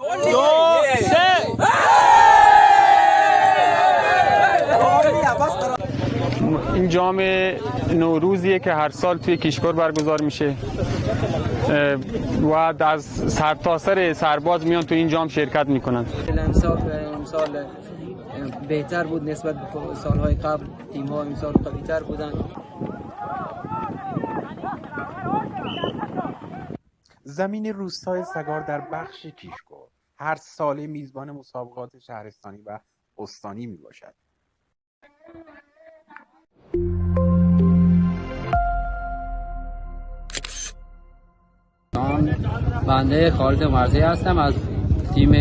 دو سه. این جام نوروزیه که هر سال توی کیشکور برگزار میشه و از سرتاسر سرباز میان تو این جام شرکت میکنن. امسال بهتر بود نسبت به سالهای قبل. تیم‌ها امسال قوی‌تر بودن. زمین روستای سگار در بخش کیشکور هر ساله میزبان مسابقات شهرستانی و استانی می باشد. بنده خالد مرزی هستم از تیم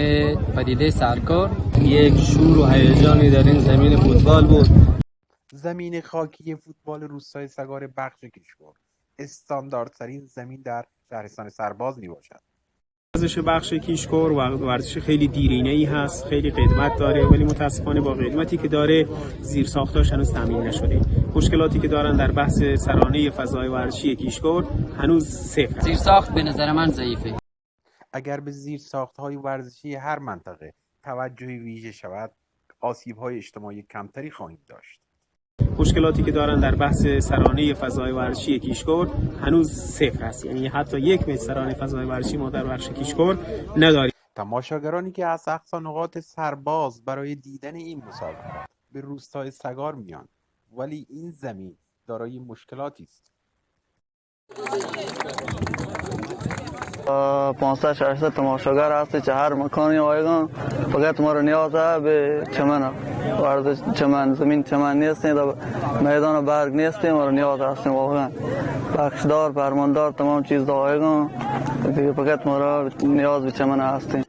پدیده سرکار. یک شور و هیجانی در این زمین فوتبال بود. زمین خاکی فوتبال روستای سگار بخش کیشکور استانداردترین زمین در شهرستان سرباز می باشد. ورزش بخش کیشکور ورزش خیلی دیرینه‌ای هست، خیلی قدمت داره، ولی متاسفانه با قدمتی که داره زیرساختاش هنوز تامین نشده. مشکلاتی که دارن در بحث سرانه فضای ورزشی کیشکور هنوز صفر. زیرساخت به نظر من ضعیفه. اگر به زیرساخت‌های ورزشی هر منطقه توجهی ویژه شود، آسیب‌های اجتماعی کمتری خواهیم داشت. مشکلاتی که دارن در بحث سرانه فضای ورزشی کیشکور هنوز صفر است، یعنی حتی یک متر سرانه فضای ورزشی ما در بخش کیشکور نداریم. تماشاگرانی که از اقصا نقاط سرباز برای دیدن این مسابقات به روستای سگار میان، ولی این زمین دارای مشکلاتی است. 500-600 تماشاگر هستی چه هر مکانی آیگان، فقط ما رو نیاز ہے به چمن ورزش چمن زمین چمن نیستیم، میدان برگ نیستیم، ما رو نیاز هستیم واقعا بخشدار فرماندار تمام چیز آیگان دیگه، فقط ما رو نیاز به چمن هستیم.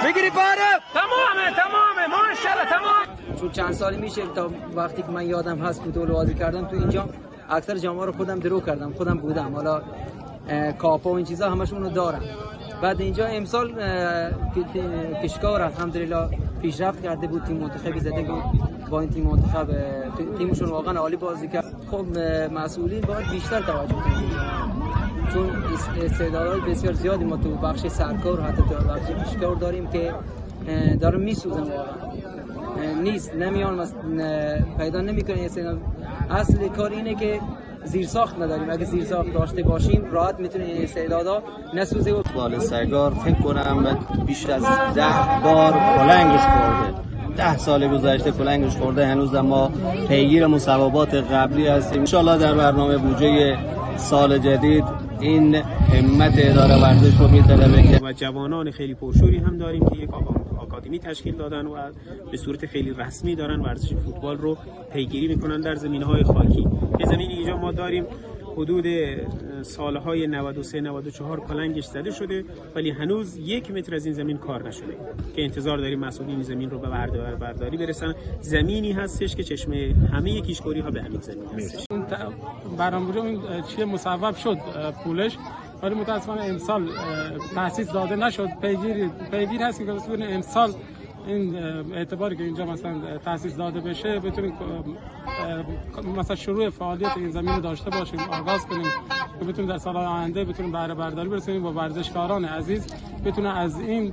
بگیری باره تمامه ماشاءالله تمام. چون چند سالی میشه تا وقتی که من یادم هست فوتبال بازی کردم تو اینجا، اکثر جام‌ها رو خودم درو کردم، خودم بودم، حالا کاپا و این چیزا همشون رو دارم. بعد اینجا امسال کشکار الحمدلله پیشرفت کرده بود، تیم منتخبی زده بود، با این تیم منتخب تیمشون واقعا عالی بازی کرد. خب مسئولین باید بیشتر توجه کنن، چون استعدادهای بسیار زیادی ما تو بخش سرکار حتی تو بخش کشکار داریم که دارن میسوزن واقعا، نیست نمیان پیدا نمیکنن استعداد. اصل کار اینه که زیرساخت نداریم. اگه زیرساخت داشته باشیم راحت میتونیم این استعدادا نسوزه. فوتبال سگار فکر کنم بیش از 10 بار کلنگش خورده. 10 سال گذشته کلنگش خورده، هنوز ما پیگیر مسابقات قبلی هستیم. ان شاءالله در برنامه بودجه سال جدید این همت اداره ورزش رو میطلبه و جوانان خیلی پرشوری هم داریم که یک آکادمی تشکیل دادن و به صورت خیلی رسمی دارن ورزش فوتبال رو پیگیری میکنن در زمینهای خاکی. به زمین اینجا ما داریم حدود سالهای 93-94 کلنگش زده شده، ولی هنوز 1 متر از این زمین کار نشده که انتظار داریم مسئولین زمین رو به برداری برسن. زمینی هستش که چشم همه کیشکوری ها به همین زمین هستش. برنامه‌ریزی این چیه مصوب شد پولش، ولی متاسفانه امسال تأسیس داده نشد. پیگیر هست که امسال این اعتباری که اینجا مثلا تأسیس داده بشه بتونیم مثلا شروع فعالیت این زمین رو داشته باشیم، آغاز کنیم که بتونیم در سال‌های آینده بتونیم بهره برداری برسونیم و ورزشکاران عزیز بتونن از این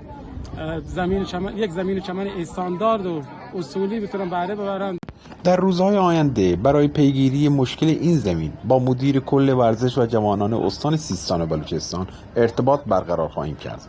زمین چمن، یک زمین چمن استاندارد و اصولی بتونن بهره ببرن. در روزهای آینده برای پیگیری مشکل این زمین با مدیر کل ورزش و جوانان استان سیستان و بلوچستان ارتباط برقرار خواهیم کرد.